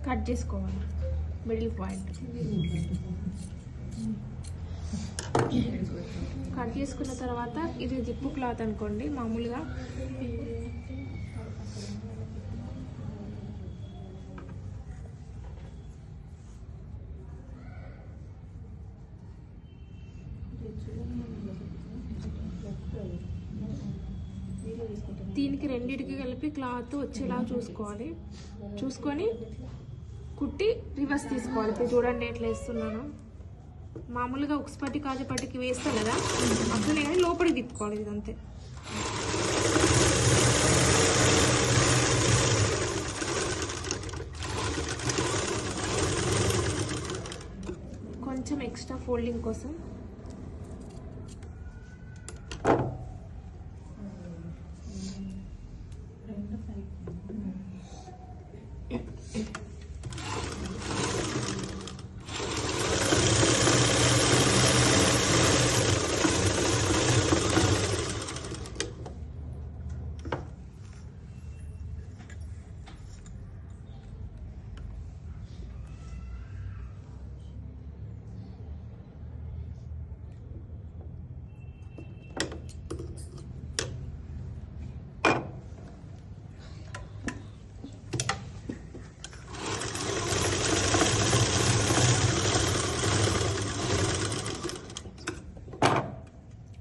Cut చేసుకోవాలి middle point. Cut చేసుకున్న తర్వాత ఇది జిప్పు క్లాత్ అనుకోండి మామూలుగా. దీనికి రెండిటికి కలిపి క్లాత్ వచ్చేలా చూసుకొని కుట్టి రివర్స్ తీసుకోవాలి. ఇప్పుడు చూడండి ఎట్లా వేస్తున్నాను. మామూలుగా ఉక్స్పట్టి కాజపట్టికి వేస్తాం కదా అట్లనే, కానీ లోపలికి తిప్పుకోవాలి. ఇదంతే. కొంచెం ఎక్స్ట్రా ఫోల్డింగ్ కోసం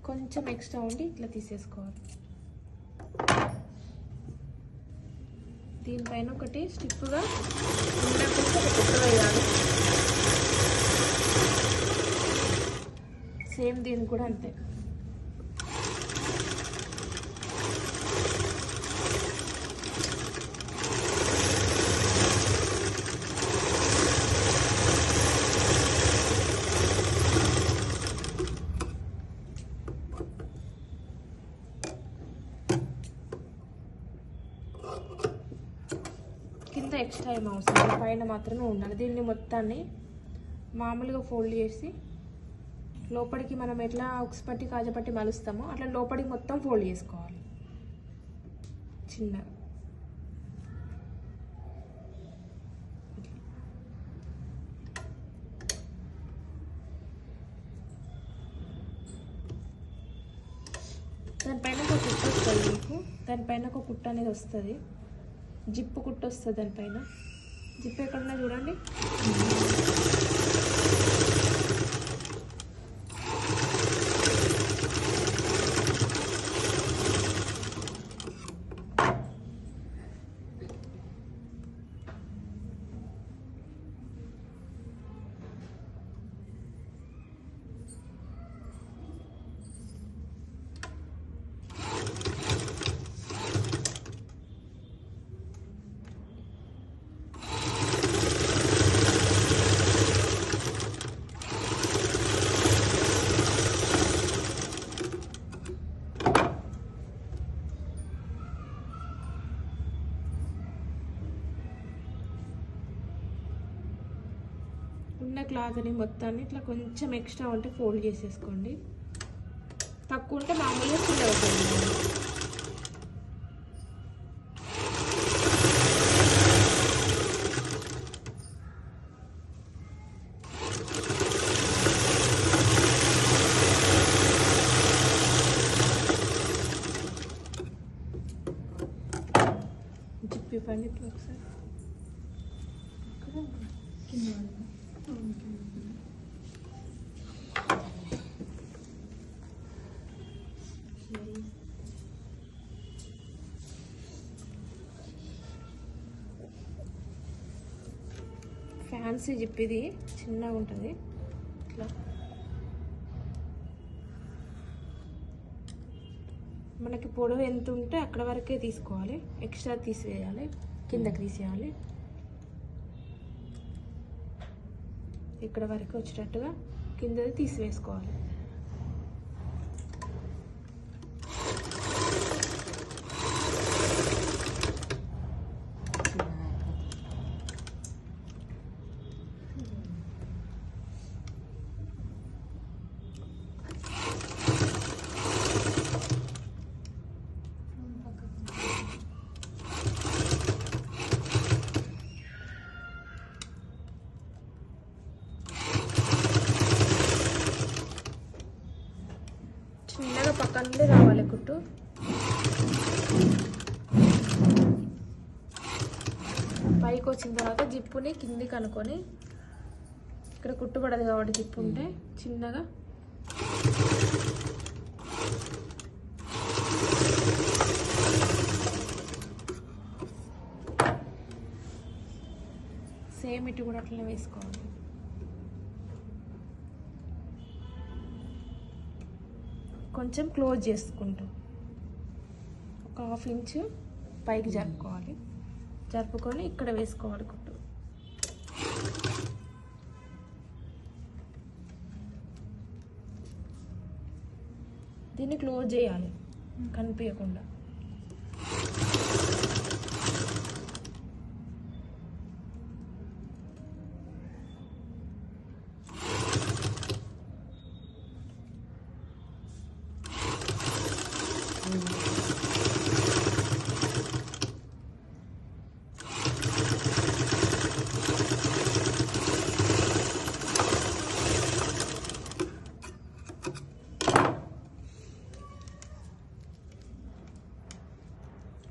కొంచెం ఎక్స్ట్రా ఉండి ఇట్లా తీసేసుకోవాలి. దీనిపైన ఒకటి స్టిప్గా వేయాలి. సేమ్ దీనికి కూడా అంతే. కింద ఎక్స్ట్రా ఏం అవసరం, పైన మాత్రమే ఉండాలి. దీన్ని మొత్తాన్ని మామూలుగా ఫోల్డ్ చేసి లోపలికి మనం ఎట్లా ఉక్స్పట్టి కాజపట్టి మలుస్తామో అట్లా లోపలికి మొత్తం ఫోల్డ్ చేసుకోవాలి చిన్నగా. దానిపైన ఒక కుట్ట వస్తుంది మీకు, దానిపైన ఒక కుట్ట అనేది వస్తుంది, జిప్పు కుట్ట వస్తుంది దానిపైన. జిప్ ఎక్కడున్నా చూడండి. ఉన్న క్లాత్ని మొత్తాన్ని ఇట్లా కొంచెం ఎక్స్ట్రా ఉంటే ఫోల్డ్ చేసేసుకోండి. తక్కువ ఉంటే మామూలుగా ఫుల్ అవుతుంది. జిప్పి పని ఇట్లా ఒకసారి ఫ్యాన్సీ జిప్, ఇది చిన్నగా ఉంటుంది ఇట్లా. మనకి పొడవు ఎంత ఉంటే అక్కడ వరకే తీసుకోవాలి, ఎక్స్ట్రా తీసివేయాలి, కిందకి తీసేయాలి. ఇక్కడ వరకు వచ్చేటట్టుగా కిందది తీసివేసుకోవాలి. అక్కడ నుండి రావాలి కుట్టు. పైకి వచ్చిన తర్వాత జిప్పుని కిందికి అనుకొని, ఇక్కడ కుట్టుబడదు కాబట్టి జిప్పు ఉంటే చిన్నగా సేమ్ ఇటు కూడా అట్లా వేసుకోవాలి. కొంచెం క్లోజ్ చేసుకుంటాం, ఒక 1/2 ఇంచు పైకి జరుపుకోవాలి. జరుపుకొని ఇక్కడ వేసుకోవాలి కుట్టు. దీన్ని క్లోజ్ చేయాలి కనిపించకుండా.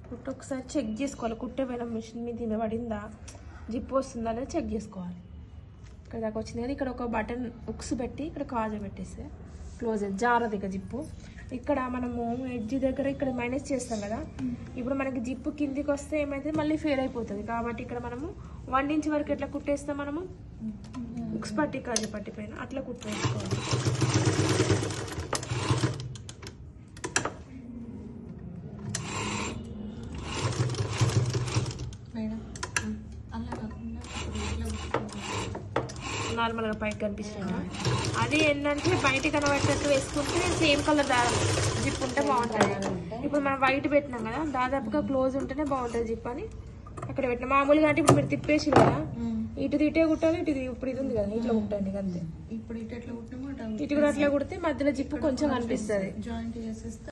కుట్టు ఒకసారి చెక్ చేసుకోవాలి, కుట్టే వేళ మిషన్ మీద పడిందా, జిప్పు వస్తుందా లేదా చెక్ చేసుకోవాలి. ఇక్కడ దాకా వచ్చింది కదా, ఇక్కడ ఒక బటన్ ఉక్స్ పెట్టి ఇక్కడ కాజా పెట్టేస్తే క్లోజ్ జారది ఇక జిప్పు. ఇక్కడ మనము ఎడ్జ్ దగ్గర ఇక్కడ మైనస్ చేస్తాం కదా, ఇప్పుడు మనకి జిప్పు కిందికి వస్తే ఏమైతే మళ్ళీ ఫెయిల్ అయిపోతుంది. కాబట్టి ఇక్కడ మనము 1 ఇంచ్ వరకు ఎట్లా కుట్టేస్తాం, మనము ఉక్స్ పట్టి కాజా పట్టి పైన అట్లా కుట్టేసుకోవాలి. నార్మల్గా పైకి కనిపిస్తుంది. అది ఏంటంటే బయట కనబట్టేట్టు వేసుకుంటే సేమ్ కలర్ జిప్ ఉంటే బాగుంటుంది. ఇప్పుడు మనం వైట్ పెట్టినాం కదా, దాదాపుగా క్లోజ్ ఉంటేనే బాగుంటుంది జిప్ అని అక్కడ పెట్టిన. మామూలుగా అంటే ఇప్పుడు మీరు తిప్పేసి కదా, ఇటు ఇటే కుట్టాలి, ఇటు ఇప్పుడు ఇది ఉంది కదా ఇట్లా కుట్టండి అంతే. ఇప్పుడు ఇటు కూడా అట్లా కుడితే మధ్యలో జిప్పు కొంచెం కనిపిస్తుంది. జాయింట్ చేసేస్తే